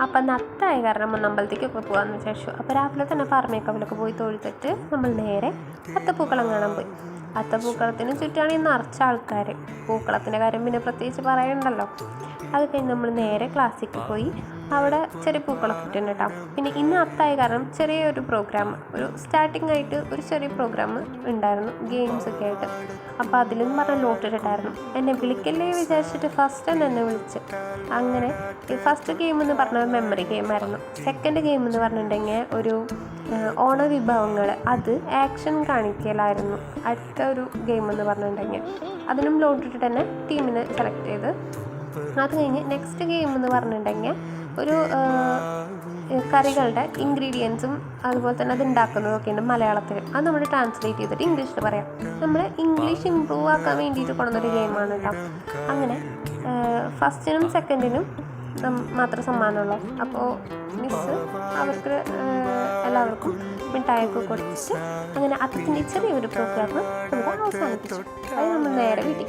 അപ്പം അന്ന് അത്തായ കാരണം ഒന്ന് അമ്പലത്തേക്കൊക്കെ പോകാമെന്ന് വിചാരിച്ചു. അപ്പോൾ രാവിലെ തന്നെ പാറമേക്കാവിലൊക്കെ പോയി തൊഴുതിട്ട് നമ്മൾ നേരെ അത്തപ്പൂക്കളം കാണാൻ പോയി. അത്തപ്പൂക്കളത്തിന് ചുറ്റാണ് ഈ നിറച്ച ആൾക്കാർ. പൂക്കളത്തിൻ്റെ കാര്യം പിന്നെ പ്രത്യേകിച്ച് പറയണ്ടല്ലോ. അത് കഴിഞ്ഞ് നമ്മൾ നേരെ ക്ലാസ്സിലേക്ക് പോയി. അവിടെ ചെറിയ പൂക്കളൊക്കെ ഇട്ടുണ്ട് കേട്ടോ. പിന്നെ ഇന്ന് അത്തായ കാരണം ചെറിയൊരു പ്രോഗ്രാം, ഒരു സ്റ്റാർട്ടിംഗ് ആയിട്ട് ഒരു ചെറിയ പ്രോഗ്രാം ഉണ്ടായിരുന്നു, ഗെയിംസൊക്കെ ആയിട്ട്. അപ്പോൾ അതിലെന്ന് പറഞ്ഞാൽ ലോട്ടിട്ടായിരുന്നു. എന്നെ വിളിക്കല്ലേ വിചാരിച്ചിട്ട് ഫസ്റ്റ് എന്നെ വിളിച്ച്. അങ്ങനെ ഫസ്റ്റ് ഗെയിം എന്ന് പറഞ്ഞാൽ മെമ്മറി ഗെയിമായിരുന്നു. സെക്കൻഡ് ഗെയിം എന്ന് പറഞ്ഞിട്ടുണ്ടെങ്കിൽ ഒരു ഓണവിഭവങ്ങൾ, അത് ആക്ഷൻ കാണിക്കലായിരുന്നു അടുത്ത ഒരു ഗെയിം എന്ന് പറഞ്ഞിട്ടുണ്ടെങ്കിൽ. അതിനും ലോട്ടിട്ട് തന്നെ ടീമിനെ സെലക്ട് ചെയ്ത്. അത് കഴിഞ്ഞ് നെക്സ്റ്റ് ഗെയിം എന്ന് പറഞ്ഞിട്ടുണ്ടെങ്കിൽ ഒരു കറികളുടെ ഇൻഗ്രീഡിയൻസും അതുപോലെ തന്നെ അത് ഉണ്ടാക്കുന്നതൊക്കെ ഉണ്ട് മലയാളത്തിൽ. അത് നമ്മൾ ട്രാൻസ്ലേറ്റ് ചെയ്തിട്ട് ഇംഗ്ലീഷിൽ പറയാം. നമ്മൾ ഇംഗ്ലീഷ് ഇമ്പ്രൂവ് ആക്കാൻ വേണ്ടിയിട്ട് കൊണ്ടുവന്നൊരു ഗെയിമാണ് കേട്ടോ. അങ്ങനെ ഫസ്റ്റിനും സെക്കൻഡിനും മാത്രം സമ്മാനമുള്ളൂ. അപ്പോൾ മിസ്സ് അവർക്ക് എല്ലാവർക്കും മിഠായിയൊക്കെ കൊടുത്തിട്ട് അങ്ങനെ അതിൻ്റെ ചെറിയൊരു പ്രോഗ്രാം നമുക്ക് അവസാനിപ്പിച്ചു. അത് നമ്മൾ നേരെ വീട്ടിൽ